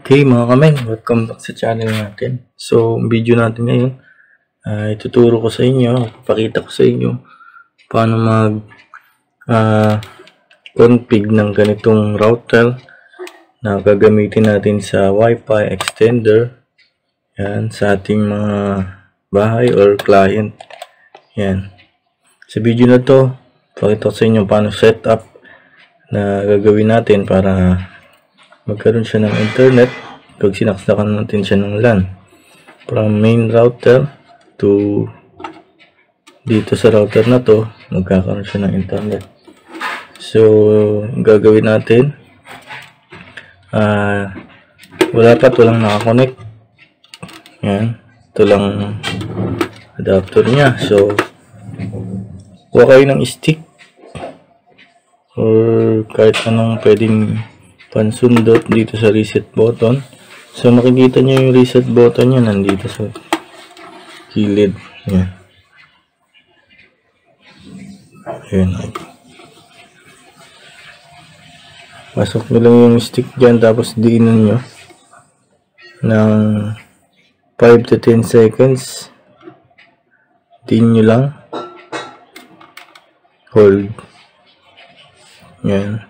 Okay mga kamen, welcome back sa channel natin. So, ang video natin ngayon, ituturo ko sa inyo, ipakita ko sa inyo paano config ng ganitong router na gagamitin natin sa Wi-Fi extender yan, sa ating mga bahay or client. Yan. Sa video na to, ipakita ko sa inyo paano setup na gagawin natin para magkaroon siya ng internet pag sinaksakan natin siya ng LAN from main router to dito sa router na to, magkakaroon siya ng internet. So gagawin natin, walang nakakonect. Yan, ito lang adapter niya. So kuha kayo ng stick or kahit anong pwedeng pansundot dito sa reset button. So makikita nyo yung reset button nya nandito sa gilid. Yan. Ayan. Pasok nyo lang yung stick dyan, tapos diinan nyo ng 5 to 10 seconds. Diin nyo lang. Hold. Yan.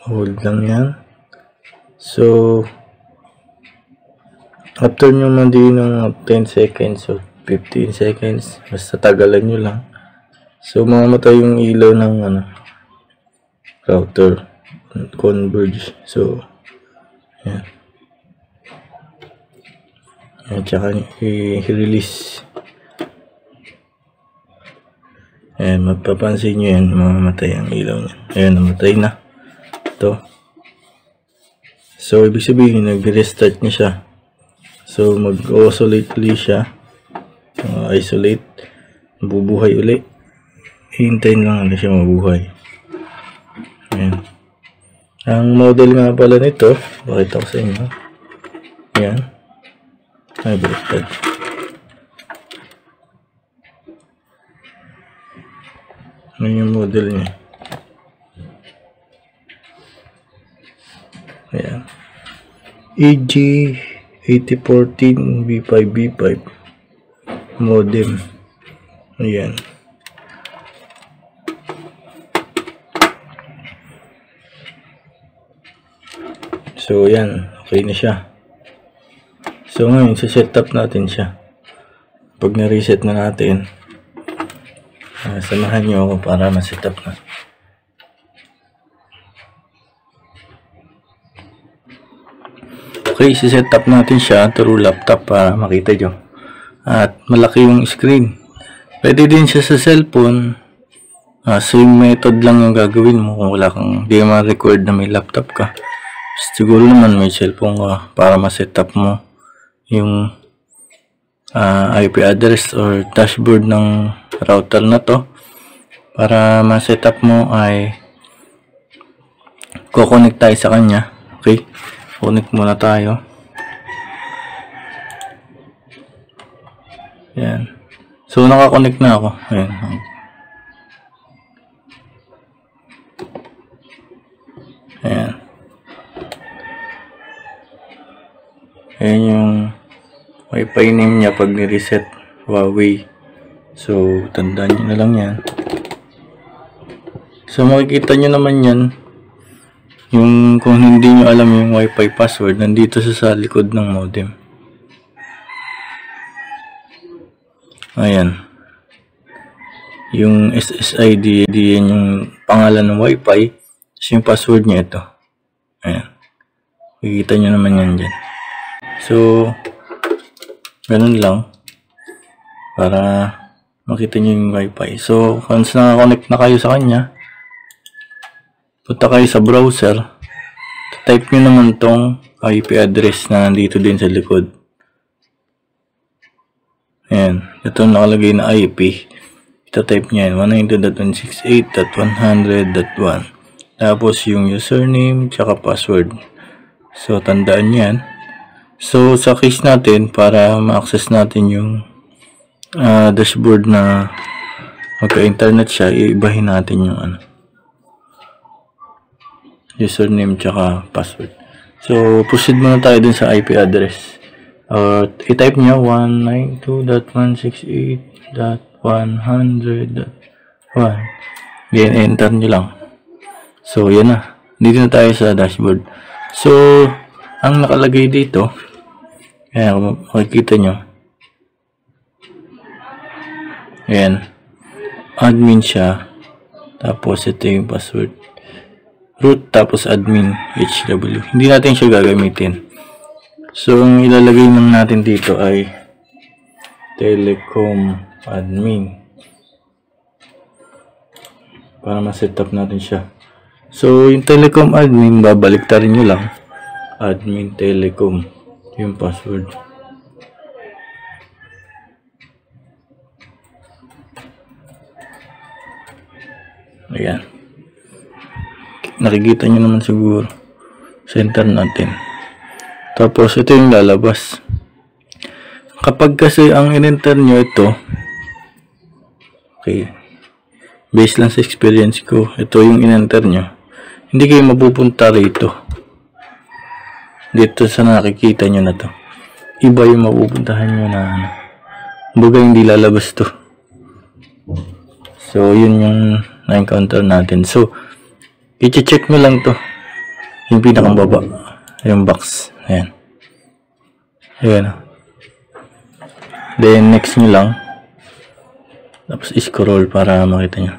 Hold lang yan. So after nyo mandiin ng 10 seconds o 15 seconds, basta tagalan nyo lang. So mamamatay yung ilaw ng router converge. So yan. Yan, tsaka i-release. Ayan, mapapansin nyo yan, mamamatay ang ilaw niya. Ayan, namatay na. Ito. So, ibig sabihin, nag-restart niya siya. So, mag-oscillate ulit siya. Isolate. Bubuhay ulit. Hintayin lang na siya mabuhay. Ayan. Ang model nga pala nito, pakita ko sa inyo. Ayan. Ay, baliktad. Ayan yung model niya. Ayan. EG8014 B5B5 modem. Ayan. So ayan, okay na siya. So ngayon, setup natin siya. Pag na-reset na natin, samahan nyo ako para ma-setup na. Okay, set-up natin siya through laptop para makita nyo. At malaki yung screen. Pwede din siya sa cellphone. Same method lang yung gagawin mo kung wala kang, di ma-record na may laptop ka. Siguro naman may cellphone ka para ma-setup mo yung IP address or dashboard ng router na to. Para ma-setup mo ay kukonect tayo sa kanya. Okay, connect muna tayo. Yan. So naka-connect na ako. Ayan. Ayan. Ayan yung Wi-Fi name niya pag ni-reset. Huawei. So tandaan nyo na lang yan. So makikita nyo naman yan. Yung kung hindi nyo alam yung Wi-Fi password, nandito sa likod ng modem. Ayan. Yung SSID, yan yung pangalan ng Wi-Fi. Tapos yung password niya ito. Ayan. Makikita nyo naman yan dyan. So, ganun lang. Para makita nyo yung Wi-Fi. So, once naka-connect na kayo sa kanya, punta kayo sa browser, type nyo naman tong IP address na nandito din sa likod. Ayan, ito nakalagay na IP. Ito-type nyo yan, 192.168.100.1. Tapos yung username, tsaka password. So, tandaan nyo yan. So, sa case natin, para ma-access natin yung dashboard na magka-internet siya, iibahin natin yung username tsaka password. So, proceed muna tayo dun sa IP address. I-type nyo 192.168.100.1. Then, enter nyo lang. So, yan na. Dito na tayo sa dashboard. So, ang nakalagay dito, ayan, kung makikita nyo, ayan, admin siya, tapos ito yung password, root, tapos admin, HW. Hindi natin siya gagamitin. So, ang ilalagay lang natin dito ay telecom admin para ma-set up natin siya. So, yung telecom admin, babaliktarin nyo lang, admin telecom, yung password. Ayan. Nakikita nyo naman siguro. Center natin. Tapos, ito yung lalabas. Kapag kasi ang in-enter nyo ito, okay, based lang sa experience ko, ito yung in-enter nyo, hindi kayo mapupunta rito. Dito sa nakikita nyo na to. Iba yung mapupuntahan nyo na ano. Baga hindi lalabas to. So, yun yung na-encounter natin. So, i-check nyo lang to. Yung pinakang baba. Yung box. Ayan. Ayan. Then, next nyo lang. Tapos, scroll para makita nyo.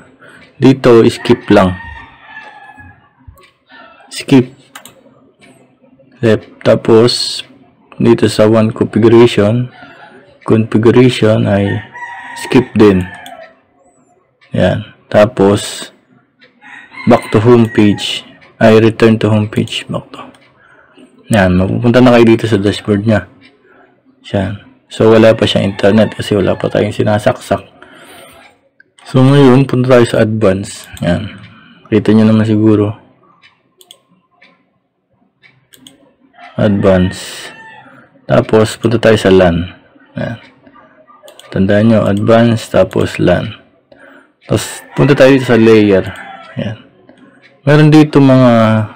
Dito, skip lang. Skip. Left. Tapos, dito sa one configuration ay skip din. Ayan. Tapos, back to home page. Ay, return to home page. Back to. Ayan. Mapupunta na kayo dito sa dashboard niya. Ayan. So, wala pa siyang internet kasi wala pa tayong sinasaksak. So, ngayon, punta tayo sa advance. Ayan. Kita nyo naman siguro. Advance. Tapos, punta tayo sa LAN. Ayan. Tandaan nyo, advance, tapos LAN. Tapos, punta tayo dito sa layer. Ayan. Meron dito mga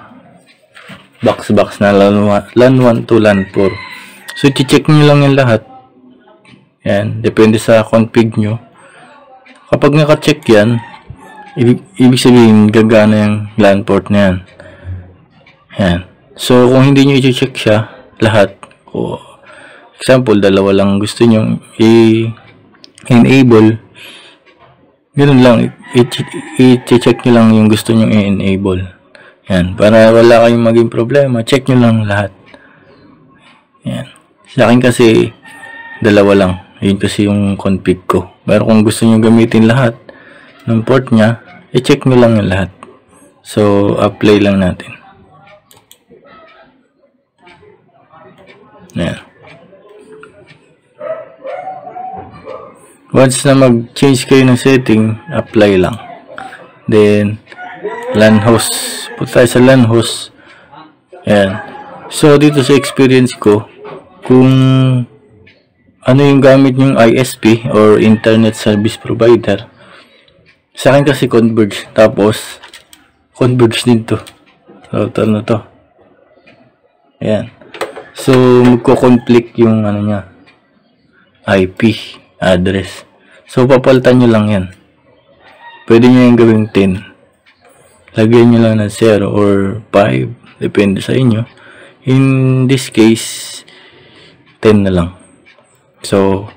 box na LAN 1 to LAN 4. So, i-check nyo lang yung lahat. Ayan. Depende sa config nyo. Kapag naka-check yan, ibig sabihin, gagana yung LAN port na yan. Ayan. So, kung hindi nyo i-check siya, lahat, o example, dalawa lang gusto nyo i-enable, ganun lang, i-check nyo lang yung gusto nyo i-enable. Yan, para wala kayong maging problema, check nyo lang lahat. Yan. Sa akin kasi, dalawa lang. Yun kasi yung config ko. Pero kung gusto nyo gamitin lahat ng port nya, i-check nyo lang yung lahat. So, apply lang natin. Yan. Once na mag-change kayo ng setting, apply lang. Then, LAN host. Punta tayo sa LAN host. Ayan. So, dito sa experience ko, kung ano yung gamit yung ISP or Internet Service Provider, sa akin kasi Converge. Tapos, Converge din to. Router na to. Ayan. So, magko-conflict yung ano niya, IP address. So, papalitan nyo lang yan. Pwede nyo yung gawing 10. Lagyan nyo lang ng 0 or 5. Depende sa inyo. In this case, 10 na lang. So,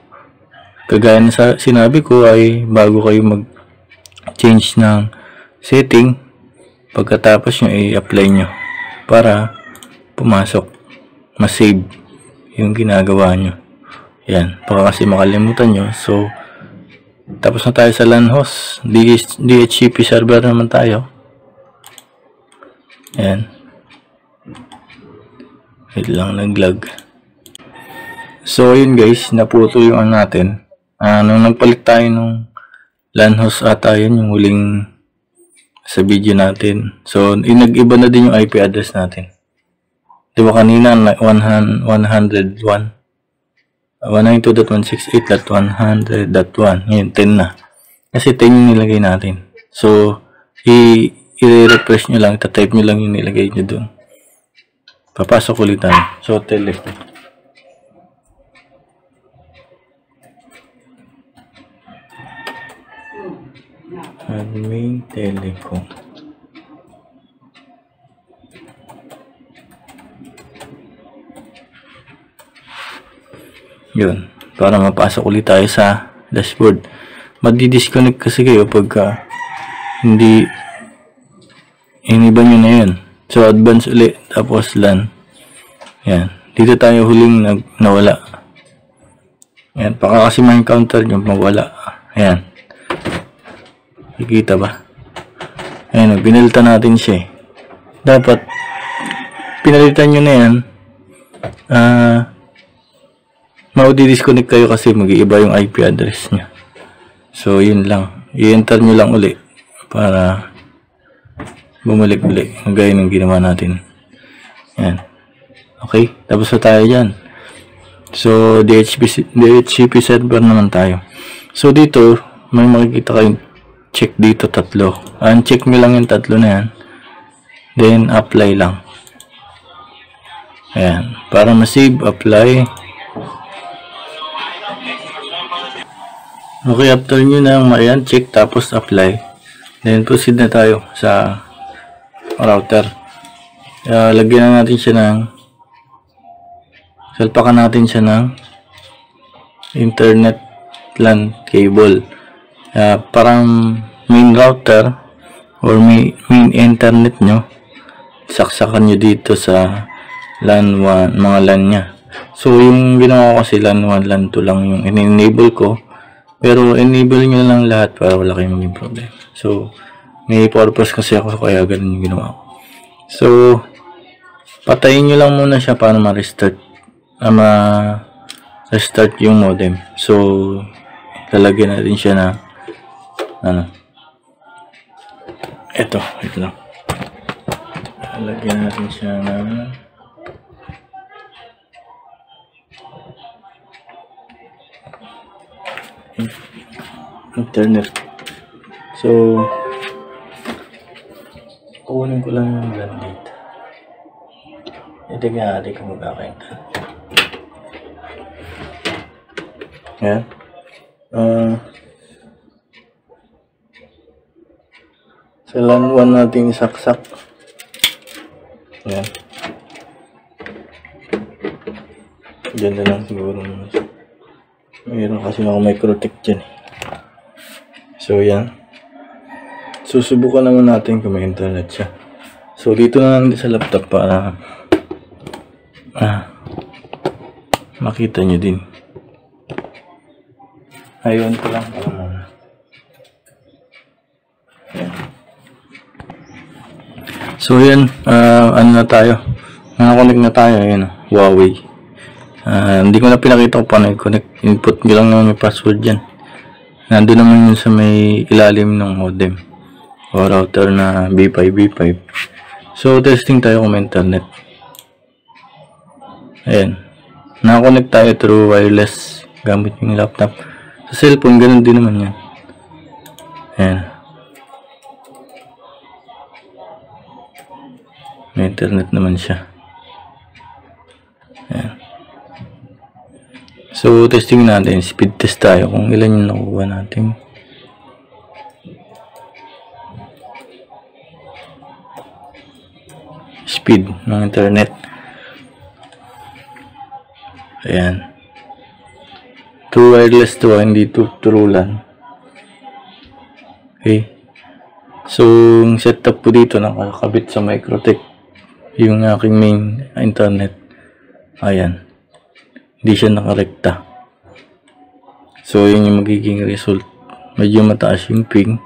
kagaya na sinabi ko ay bago kayo mag-change ng setting, pagkatapos nyo i-apply nyo para pumasok, ma-save yung ginagawa nyo. Yan, baka kasi makalimutan nyo. So, tapos na tayo sa LAN host. DHCP server naman tayo. Yan. Wait lang, nag-lag. So, yun guys, naputo yung ano natin. Nung nagpalit tayo nung LAN host ata yun, yung huling sa video natin. So, nag-iba na din yung IP address natin. Diba kanina, 101, 192.168.100.1. Ngayon, 10 na. Kasi 10 yung nilagay natin. So, i-refresh nyo lang, type nyo lang yung nilagay nyo dun. Papasok ulit tayo. So, Telecom. Admin Telecom. Yun. Para mapasok ulit tayo sa dashboard. Madi-disconnect kasi kayo pagka hindi iniba nyo na yun. So, advance ulit. Tapos LAN. Yan. Dito tayo huling nawala. Yan. Baka kasi may counter nyo mawala. Yan. Kikita ba? Ayan. Binalta natin siya eh. Dapat pinalitan nyo na yan. Maudi-disconnect kayo kasi mag-iiba yung IP address nyo. So, yun lang. I-enter nyo lang uli para bumalik uli. Gaya ng ginawa natin. Yan. Okay. Tapos na tayo dyan. So, DHCP server naman tayo. So, dito, may makikita kayong check dito 3. Uncheck nyo lang yung 3 na yan. Then, apply lang. Ayan. Para ma-save, apply. Okay, after nyo na ayan, check tapos apply. Then proceed na tayo sa router. Lagyan na natin siya ng salpakan natin siya ng internet LAN cable. Parang main router or main internet nyo, saksakan nyo dito sa LAN 1, mga LAN nya. So yung ginawa ko kasi LAN 1, LAN 2 lang yung in-enable ko. Pero enable nyo lang lahat para wala kayong maging problem. So, may purpose kasi ako kaya ganun yung ginawa ko. So, patayin nyo lang muna siya para ma-restart. Ma-restart yung modem. So, lalagyan natin siya na ito lang. Lalagyan natin siya na internet. So, kunin ko lang yung LAN dito. Ito nga, di ko magkakainta. Ayan. Sa LAN 1 natin saksak. Ayan. Diyan na lang siguro. Mayroon kasi ako microtech dyan. So, yan. Susubukan naman natin kung may internet siya. So, dito na lang sa laptop para makita nyo din. Ayun ko lang para muna. So, yan. Ano na tayo? Nakakonect na tayo. Ayan. Huawei. Hindi ko na pinakita ko paano i-connect. Input nyo lang naman yung password dyan. Nandun naman yun sa may ilalim ng modem o router na B5. So, testing tayo kung may internet. Ayan. Nakakonect tayo through wireless gamit yung laptop. Sa cellphone, ganun din naman yan. Ayan. May internet naman siya. Ayan. So, testing natin. Speed test tayo kung ilan yung nakuha natin. Speed ng internet. Ayan. True wireless to, hindi true LAN. Okay. So, yung setup po dito nakakabit sa Microtech. Yung aking main internet. Ayan. Hindi siya nakarekta. So, yun yung magiging result. Medyo mataas yung ping.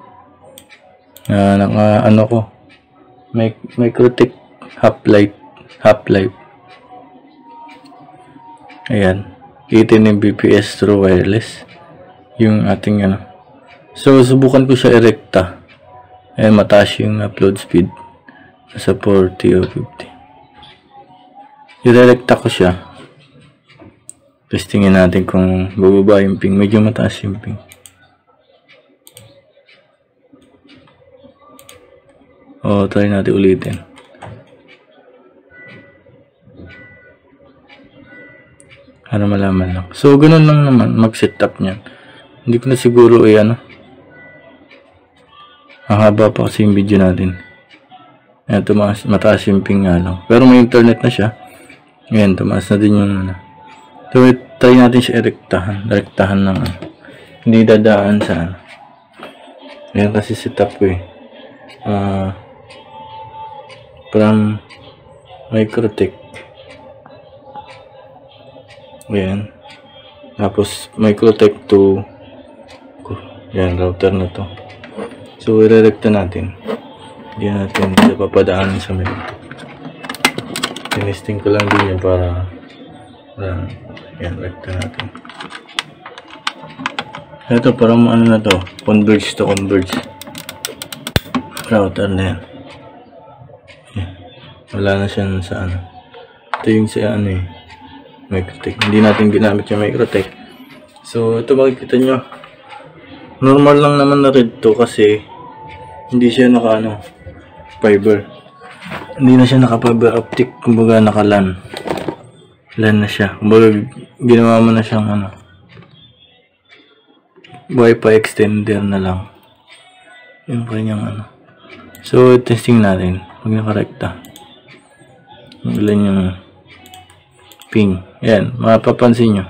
Ano ko. Microtech half-life. Ayan. 18 Mbps through wireless. Yung ating ano. So, subukan ko siya erekta. Ayan, mataas yung upload speed. Sa 40 o 50. Irerekta ko siya. Testingin natin kung bababa yung ping. Medyo mataas yung ping. O, try natin ulitin. Para malaman lang. So, ganun lang naman mag-setup niyan. Hindi ko na siguro mahaba pa kasi yung video natin. Ayan, mataas yung ping nga lang. Pero may internet na siya. Ayan, tumaas na din yung So, try natin siya erektahan. Erektahan ng hindi dadaan sa Ayan kasi setup ko from Microtech. Ayan. Tapos Microtech to yan, router na to. So, irerekta natin. Hindi natin siya papadaan sa Microtech. Tinesting ko lang din yan para yan, rekta natin. Ito, parang na to. Converge to converge. Router na yan. Yan. Wala na siya sa Ito yung sa Microtech. Hindi natin ginamit yung Microtech. So, ito makikita nyo. Normal lang naman na red to kasi hindi siya naka fiber. Hindi na siya naka fiber optic. Kumbaga naka LAN. LAN na siya. Kumbaga ginawa mo na siyang Wi-Fi extender na lang. Yung kanyang So, testing natin. Pag nakarekta. Ilan yung ping. Ayan, mapapansin nyo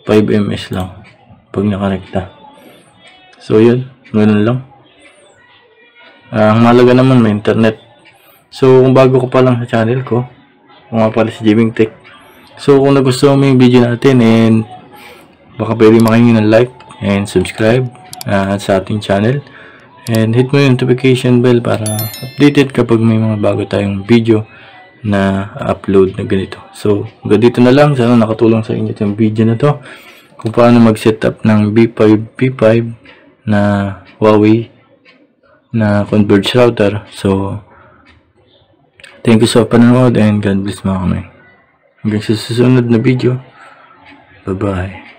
5 ms lang pag nakarekta. So yun, ganun lang. Ang mahalaga naman may internet. So kung bago ka pa lang sa channel ko, kung nga pala si Jiming Tech, so kung nagustuhan mo yung video natin and baka pwede makinig ng like and subscribe sa ating channel and hit mo yung notification bell para updated kapag may mga bago tayong video na upload na ganito. So, hanggang dito na lang. Sana nakatulong sa inyo yung video na to. Kung paano mag-setup ng B5 na Huawei na converged router. So, thank you sa panonood and God bless mga kamay. Hanggang sa susunod na video. Bye-bye.